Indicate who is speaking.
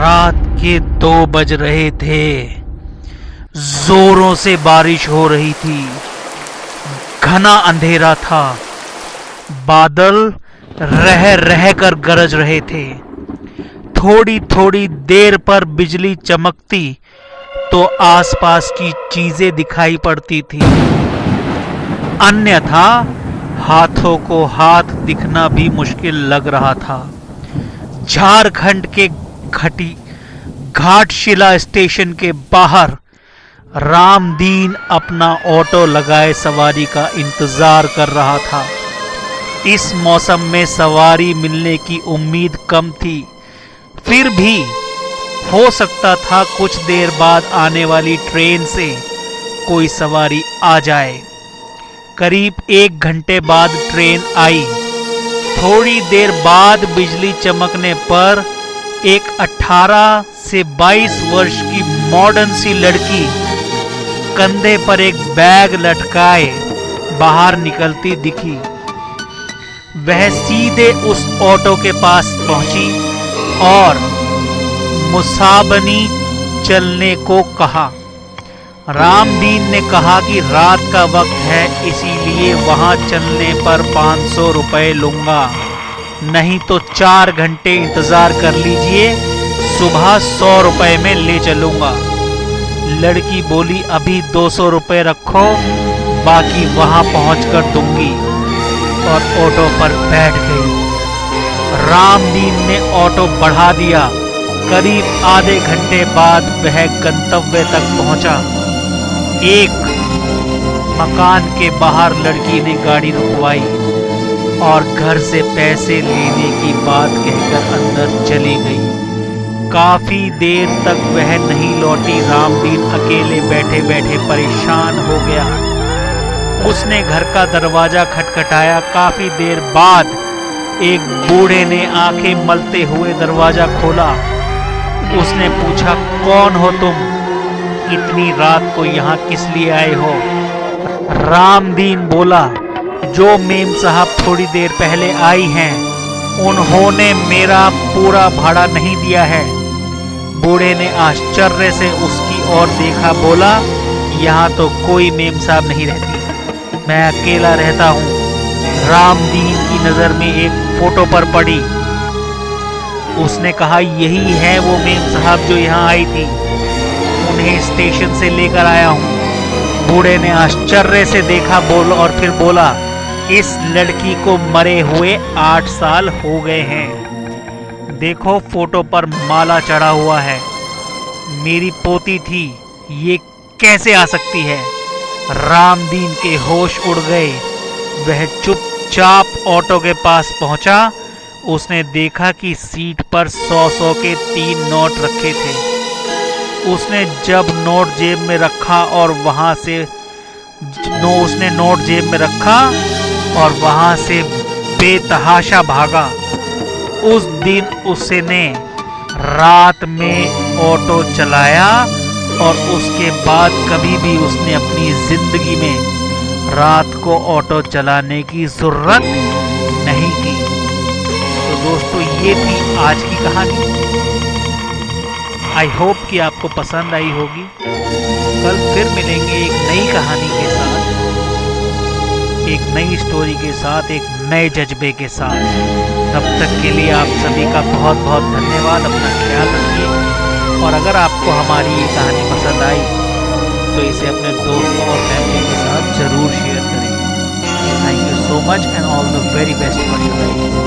Speaker 1: रात के 2 बज रहे थे। जोरों से बारिश हो रही थी। घना अंधेरा था। बादल रह रह कर गरज रहे थे। थोड़ी थोड़ी देर पर बिजली चमकती तो आसपास की चीजें दिखाई पड़ती थी, अन्यथा हाथों को हाथ दिखना भी मुश्किल लग रहा था। झारखंड के घाटशिला स्टेशन के बाहर रामदीन अपना ऑटो लगाए सवारी का इंतजार कर रहा था। इस मौसम में सवारी मिलने की उम्मीद कम थी, फिर भी हो सकता था कुछ देर बाद आने वाली ट्रेन से कोई सवारी आ जाए। करीब 1 घंटे बाद ट्रेन आई। थोड़ी देर बाद बिजली चमकने पर एक 18 से 22 वर्ष की मॉडर्न सी लड़की कंधे पर एक बैग लटकाए बाहर निकलती दिखी। वह सीधे उस ऑटो के पास पहुंची और मुसाबनी चलने को कहा। रामदीन ने कहा कि रात का वक्त है, इसीलिए वहां चलने पर 500 रुपए लूंगा, नहीं तो 4 घंटे इंतजार कर लीजिए, सुबह 100 रुपए में ले चलूंगा। लड़की बोली, अभी 200 रुपए रखो, बाकी वहां पहुंचकर दूंगी, और ऑटो पर बैठ गई। रामदीन ने ऑटो बढ़ा दिया। करीब आधे घंटे बाद वह गंतव्य तक पहुंचा। एक मकान के बाहर लड़की ने गाड़ी रुकवाई और घर से पैसे लेने की बात कहकर अंदर चली गई। काफी देर तक वह नहीं लौटी। रामदीन अकेले बैठे बैठे परेशान हो गया। उसने घर का दरवाजा खटखटाया। काफी देर बाद एक बूढ़े ने आंखें मलते हुए दरवाजा खोला। उसने पूछा, कौन हो तुम? इतनी रात को यहाँ किस लिए आए हो? रामदीन बोला, जो मेम साहब थोड़ी देर पहले आई हैं, उन्होंने मेरा पूरा भाड़ा नहीं दिया है। बूढ़े ने आश्चर्य से उसकी ओर देखा। बोला, यहाँ तो कोई मेम साहब नहीं रहती, मैं अकेला रहता हूँ। रामदीन की नजर में एक फोटो पर पड़ी। उसने कहा, यही है वो मेम साहब जो यहाँ आई थी, उन्हें स्टेशन से लेकर आया हूँ। बूढ़े ने आश्चर्य से देखा और फिर बोला, इस लड़की को मरे हुए 8 साल हो गए हैं। देखो फोटो पर माला चढ़ा हुआ है, मेरी पोती थी, ये कैसे आ सकती है? रामदीन के होश उड़ गए। वह चुपचाप ऑटो के पास पहुंचा। उसने देखा कि सीट पर 100-100 के 3 नोट रखे थे। उसने जब नोट जेब में रखा और वहां से उसने नोट जेब में रखा और वहां से बेतहाशा भागा। उस दिन उसने रात में ऑटो चलाया और उसके बाद कभी भी उसने अपनी जिंदगी में रात को ऑटो चलाने की जरूरत नहीं की। तो दोस्तों, ये थी आज की कहानी। आई होप कि आपको पसंद आई होगी। कल फिर मिलेंगे एक नई कहानी के साथ, एक नई स्टोरी के साथ, एक नए जज्बे के साथ। तब तक के लिए आप सभी का बहुत बहुत धन्यवाद। अपना ख्याल रखिए, और अगर आपको हमारी ये कहानी पसंद आई तो इसे अपने दोस्तों और फैमिली के साथ जरूर शेयर करें। Thank you so much and all the very best for your life.